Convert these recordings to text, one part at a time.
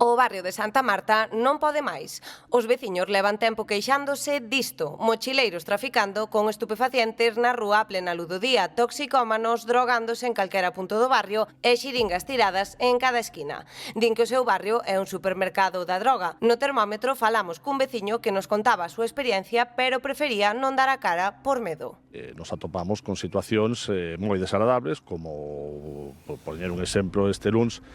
O barrio de Santa Marta non pode máis. Os veciños levan tempo queixándose disto. Mochileiros traficando con estupefacientes na rúa a plena luz do día, toxicómanos drogándose en calquera punto do barrio e xiringas tiradas en cada esquina. Din que o seu barrio é un supermercado da droga. No termómetro falamos cun veciño que nos contaba a súa experiencia, pero prefería non dar a cara por medo. Nos atopamos con situacións moi desagradables, como, por poñer un exemplo, este luns,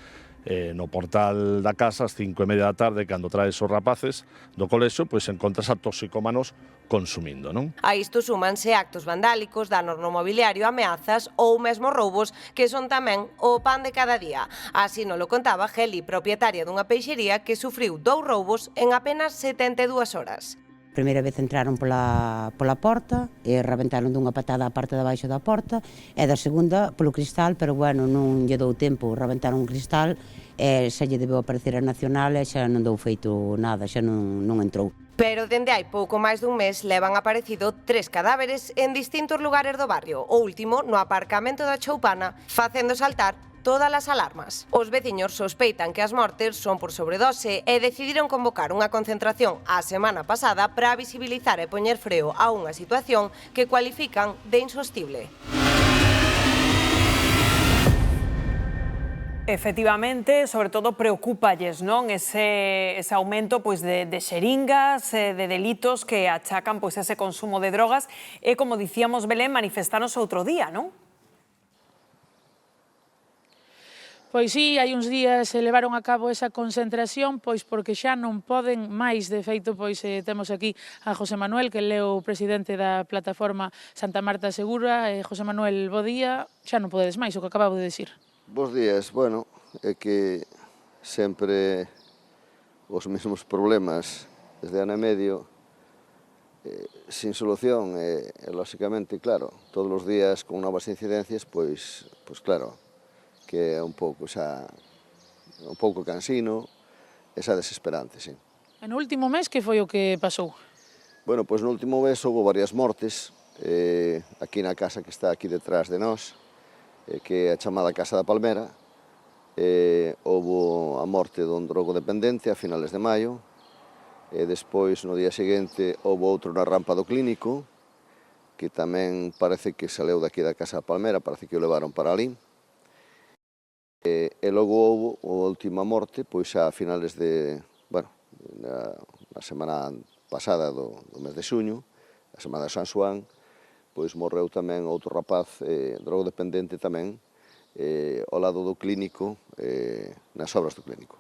no portal da casa, ás 5:30 da tarde, cando traes os rapaces do colexio, pois encontras a toxicómanos consumindo, non? A isto súmanse actos vandálicos, danos no mobiliario, ameazas ou mesmo roubos, que son tamén o pan de cada día. Así nos lo contaba Geli, propietaria dunha peixería que sufriu 2 roubos en apenas 72 horas. A primeira vez entraron pola porta e rebentaron dunha patada a parte de baixo da porta, e da segunda polo cristal, pero bueno, non lle dou tempo, rebentaron un cristal e xa lle debeu aparecer a Nacional e xa non dou feito nada, xa non entrou. Pero dende hai pouco máis dun mes levan aparecido 3 cadáveres en distintos lugares do barrio, o último no aparcamento da Choupana, facendo saltar todas as alarmas. Os veciños sospeitan que as mortes son por sobredose e decidiron convocar unha concentración a semana pasada para visibilizar e poñer freo a unha situación que cualifican de insostible. Efectivamente, sobre todo preocúpalles, non? Ese aumento pois de xeringas, de delitos que achacan pois ese consumo de drogas e, como dicíamos, Belén, manifestaronse outro día, non? Pois sí, hai uns días se levaron a cabo esa concentración, pois porque xa non poden máis. De feito, pois temos aquí a José Manuel, que é o presidente da plataforma Santa Marta Segura. José Manuel, bo día, xa non podedes máis, o que acababa de decir. Bos días, bueno, é que sempre os mesmos problemas desde ano e medio, sin solución, e lóxicamente, claro, todos os días con novas incidencias, pois claro, que é un pouco cansino, esa desesperante, sí. E no último mes, que foi o que pasou? Bueno, pois no último mes houve varias mortes, aquí na casa que está aquí detrás de nós, que é a chamada Casa da Palmera. Houve a morte dun drogodependente a finales de maio, e despois, no día seguinte, houve outro na rampa do clínico, que tamén parece que saleu daqui da Casa da Palmera, parece que o levaron para alí. E logo houve a última morte, pois a finales de, bueno, na semana pasada do mes de xuño, a semana de San Xoán, pois morreu tamén outro rapaz drogodependente tamén, ao lado do clínico, nas obras do clínico.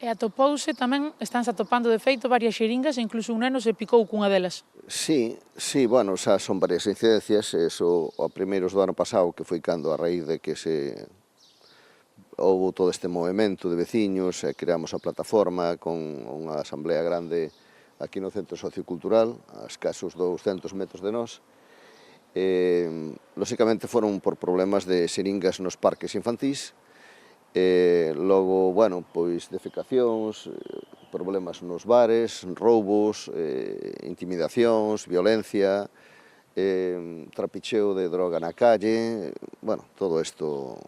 E atopouse tamén, estánse atopando de feito varias xeringas, e incluso un neno se picou cunha delas. Sí, bueno, xa son varias incidencias, eso a primeiros do ano pasado, que foi cando a raíz de que houve todo este movimento de veciños, creamos a plataforma con unha asamblea grande aquí no Centro Sociocultural, a escasos 200 metros de nós. Lóxicamente foron por problemas de xeringas nos parques infantís, logo, bueno, pois defecacións, problemas nos bares, roubos, intimidacións, violencia, trapicheo de droga na calle, bueno, todo isto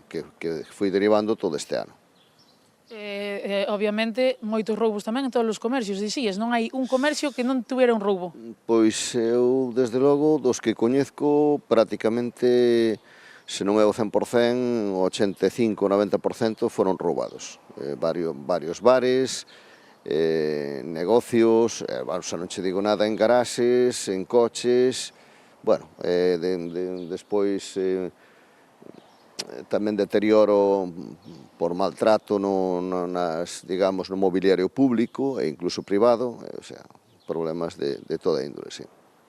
que foi derivando todo este ano. Obviamente, moitos roubos tamén en todos os comercios, dicías, non hai un comercio que non tuvera un roubo? Pois eu, desde logo, dos que coñezco, prácticamente, se non é o 100%, o 85-90% foron roubados. Varios bares, negocios, xa non che digo nada, en garaxes, en coches, bueno, despois tamén deterioro por maltrato digamos, no mobiliario público e incluso privado, o sea, problemas de toda índole, sí.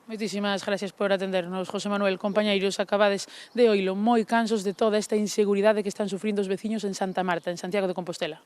Moitísimas gracias por atendernos, José Manuel. Compañeiros, acabades de oílo, moi cansos de toda esta inseguridade que están sufrindo os veciños en Santa Marta, en Santiago de Compostela.